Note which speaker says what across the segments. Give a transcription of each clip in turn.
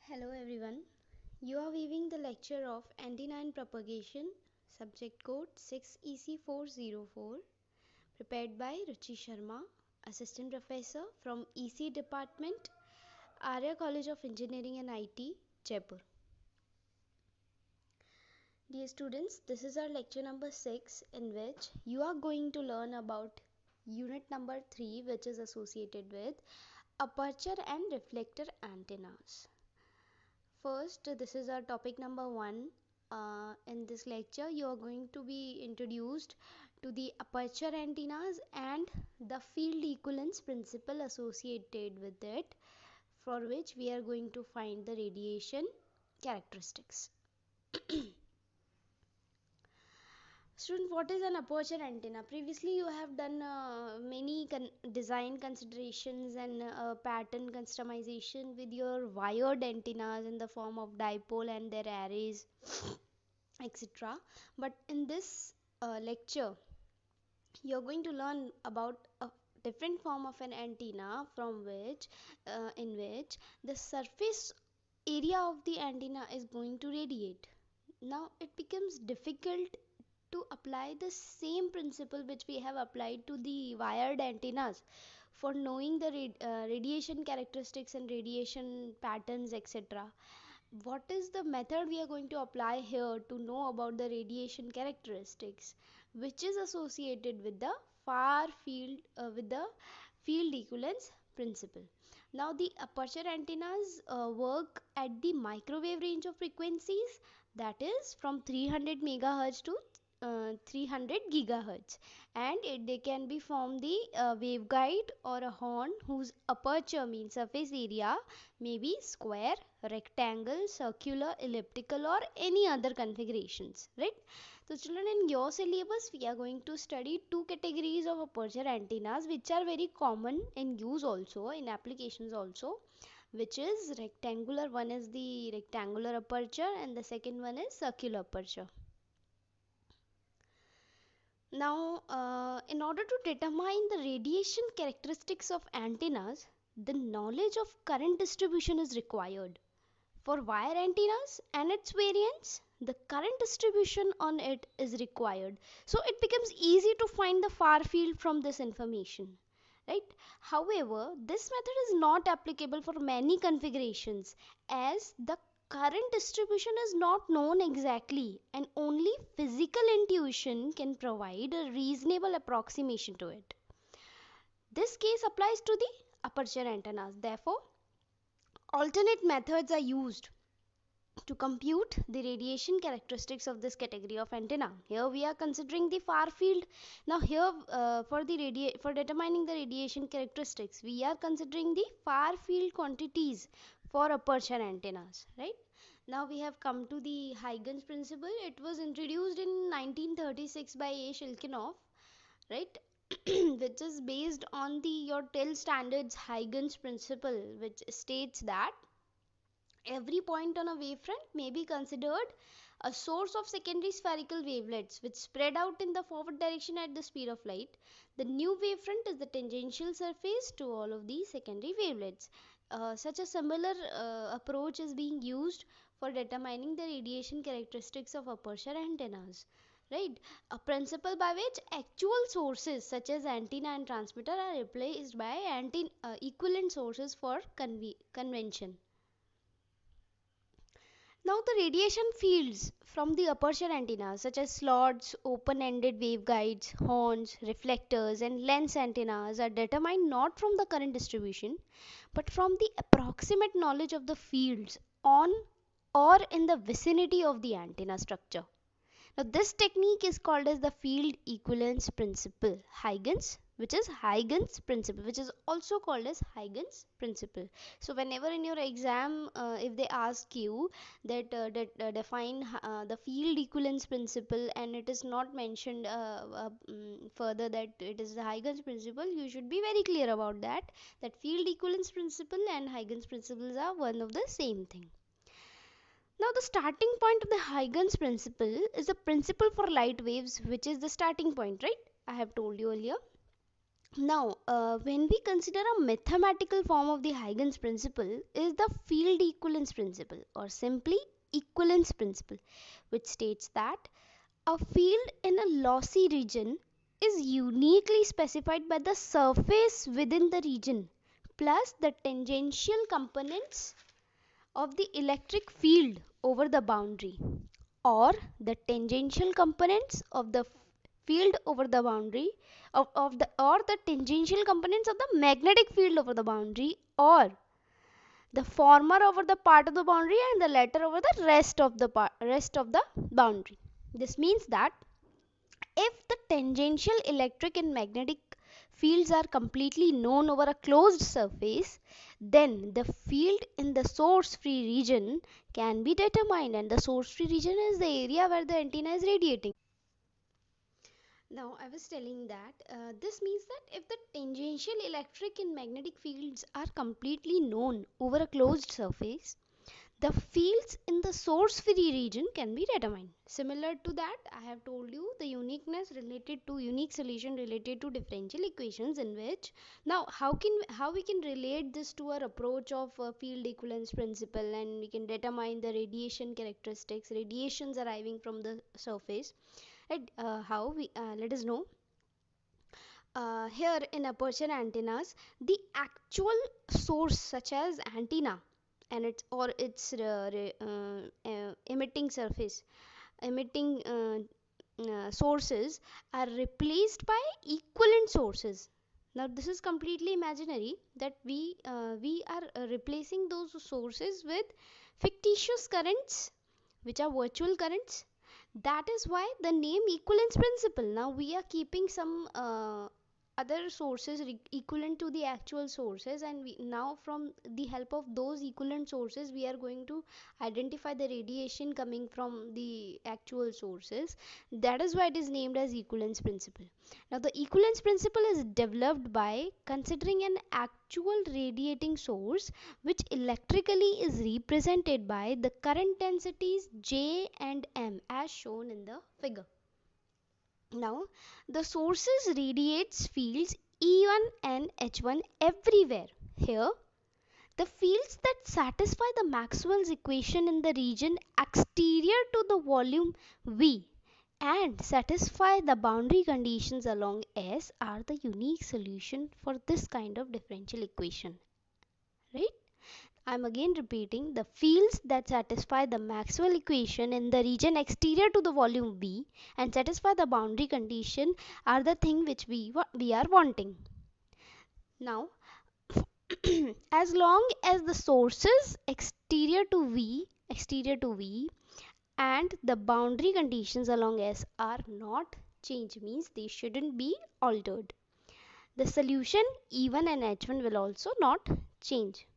Speaker 1: Hello everyone. You are viewing the lecture of Antenna and Propagation, subject code 6EC404, prepared by Ruchi Sharma, Assistant Professor from EC Department, Arya College of Engineering and IT, Jaipur. Dear students, this is our lecture number 6 in which you are going to learn about unit number 3, which is associated with aperture and reflector antennas. First, this is our topic number 1. In this lecture, you are going to be introduced to the aperture antennas and the field equivalence principle associated with it, for which we are going to find the radiation characteristics. Student, what is an aperture antenna? Previously, you have done many design considerations and pattern customization with your wired antennas in the form of dipole and their arrays, etc. But in this lecture, you're going to learn about a different form of an antenna from which, in which the surface area of the antenna is going to radiate. Now, it becomes difficult to apply the same principle which we have applied to the wired antennas for knowing the radiation characteristics and radiation patterns, etc. What is the method we are going to apply here to know about the radiation characteristics which is associated with the far field with the field equivalence principle? Now the aperture antennas work at the microwave range of frequencies, that is from 300 megahertz to 300 gigahertz, and they can be from the waveguide or a horn whose aperture means surface area may be square, rectangle, circular, elliptical or any other configurations, right? So children, in your syllabus we are going to study two categories of aperture antennas which are very common in use also, in applications also, which is rectangular. One is the rectangular aperture and the second one is circular aperture. Now, in order to determine the radiation characteristics of antennas, the knowledge of current distribution is required. For wire antennas and its variants, the current distribution on it is required. So it becomes easy to find the far field from this information, right? However, this method is not applicable for many configurations as the current distribution is not known exactly and only physical intuition can provide a reasonable approximation to it. This case applies to the aperture antennas. Therefore, alternate methods are used to compute the radiation characteristics of this category of antenna. Here we are considering the far field. Now here for determining the radiation characteristics, we are considering the far field quantities for aperture antennas, right? Now we have come to the Huygens principle. It was introduced in 1936 by A. Shilkinov, right? Which is based on the your TEL standards Huygens principle, which states that every point on a wavefront may be considered a source of secondary spherical wavelets which spread out in the forward direction at the speed of light. The new wavefront is the tangential surface to all of these secondary wavelets. Such a similar approach is being used for determining the radiation characteristics of aperture antennas. Right, a principle by which actual sources such as antenna and transmitter are replaced by equivalent sources for convention. Now the radiation fields from the aperture antennas such as slots, open-ended waveguides, horns, reflectors and lens antennas are determined not from the current distribution but from the approximate knowledge of the fields on or in the vicinity of the antenna structure. Now this technique is called as the field equivalence principle, which is Huygens principle, which is also called as Huygens principle. So whenever in your exam, if they ask you that, define the field equivalence principle and it is not mentioned further that it is the Huygens principle, you should be very clear about that field equivalence principle and Huygens principles are one of the same thing. Now the starting point of the Huygens principle is the principle for light waves, which is the starting point, right? I have told you earlier. Now, when we consider a mathematical form of the Huygens principle is the field equivalence principle, or simply equivalence principle, which states that a field in a lossy region is uniquely specified by the surface within the region plus the tangential components of the electric field over the boundary, or the tangential components of the field over the boundary of the or the tangential components of the magnetic field over the boundary, or the former over the part of the boundary and the latter over the rest of the boundary. This means that if the tangential electric and magnetic fields are completely known over a closed surface, then the field in the source free region can be determined, and the source free region is the area where the antenna is radiating. Now, I was telling that this means that if the tangential electric and magnetic fields are completely known over a closed surface, the fields in the source free region can be determined. Similar to that, I have told you the uniqueness related to unique solution related to differential equations, in which now how we can relate this to our approach of field equivalence principle, and we can determine the radiation characteristics, radiations arriving from the surface. Right? How we let us know. Here in aperture antennas, the actual source such as antenna and its emitting surface, emitting sources are replaced by equivalent sources. Now this is completely imaginary, that we are replacing those sources with fictitious currents, which are virtual currents. That is why the name equivalence principle. Now we are keeping some other sources equivalent to the actual sources, and we now from the help of those equivalent sources we are going to identify the radiation coming from the actual sources. That is why it is named as equivalence principle. Now the equivalence principle is developed by considering an actual radiating source which electrically is represented by the current densities J and M as shown in the figure. Now, the sources radiates fields E1 and H1 everywhere. Here, the fields that satisfy the Maxwell's equation in the region exterior to the volume V and satisfy the boundary conditions along S are the unique solution for this kind of differential equation. Right? I'm again repeating, the fields that satisfy the Maxwell equation in the region exterior to the volume V and satisfy the boundary condition are the thing which we are wanting. Now, as long as the sources exterior to V and the boundary conditions along S are not changed, means they shouldn't be altered, the solution E1 and H1 will also not change.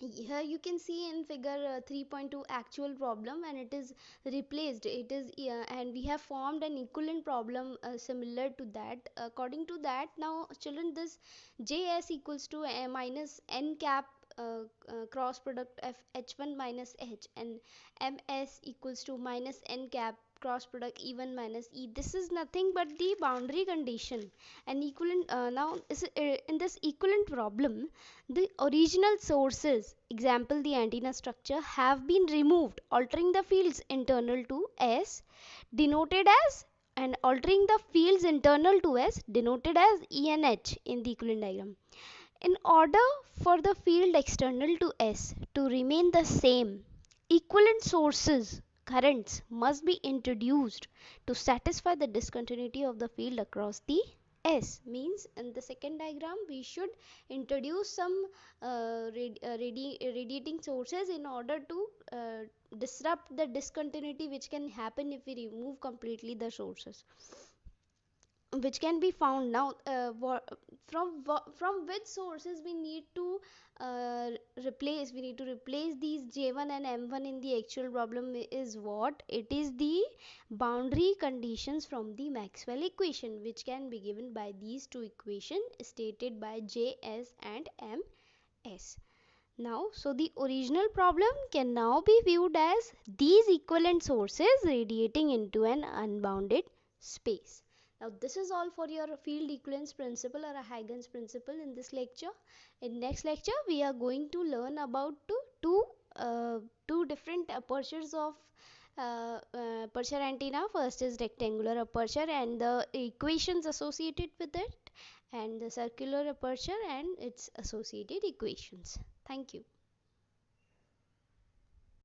Speaker 1: Here you can see in figure 3.2 actual problem, and it is replaced, it is and we have formed an equivalent problem similar to that. According to that, now children, this Js equals to minus n cap cross product of h1 minus h, and ms equals to minus n cap cross product e1 minus e. This is nothing but the boundary condition. And equivalent now in this equivalent problem, the original sources, example the antenna structure, have been removed, altering the fields internal to S denoted as, and altering the fields internal to S denoted as E and H in the equivalent diagram. In order for the field external to S to remain the same, equivalent sources currents must be introduced to satisfy the discontinuity of the field across the S. Means in the second diagram we should introduce some radiating sources in order to disrupt the discontinuity which can happen if we remove completely the sources, which can be found now. From which sources we need to replace these J1 and M1 in the actual problem is what? It is the boundary conditions from the Maxwell equation, which can be given by these two equations stated by Js and Ms. Now, so the original problem can now be viewed as these equivalent sources radiating into an unbounded space. Now this is all for your field equivalence principle or a Huygens principle in this lecture. In next lecture we are going to learn about two different apertures of aperture antenna. First is rectangular aperture and the equations associated with it, and the circular aperture and its associated equations. Thank you.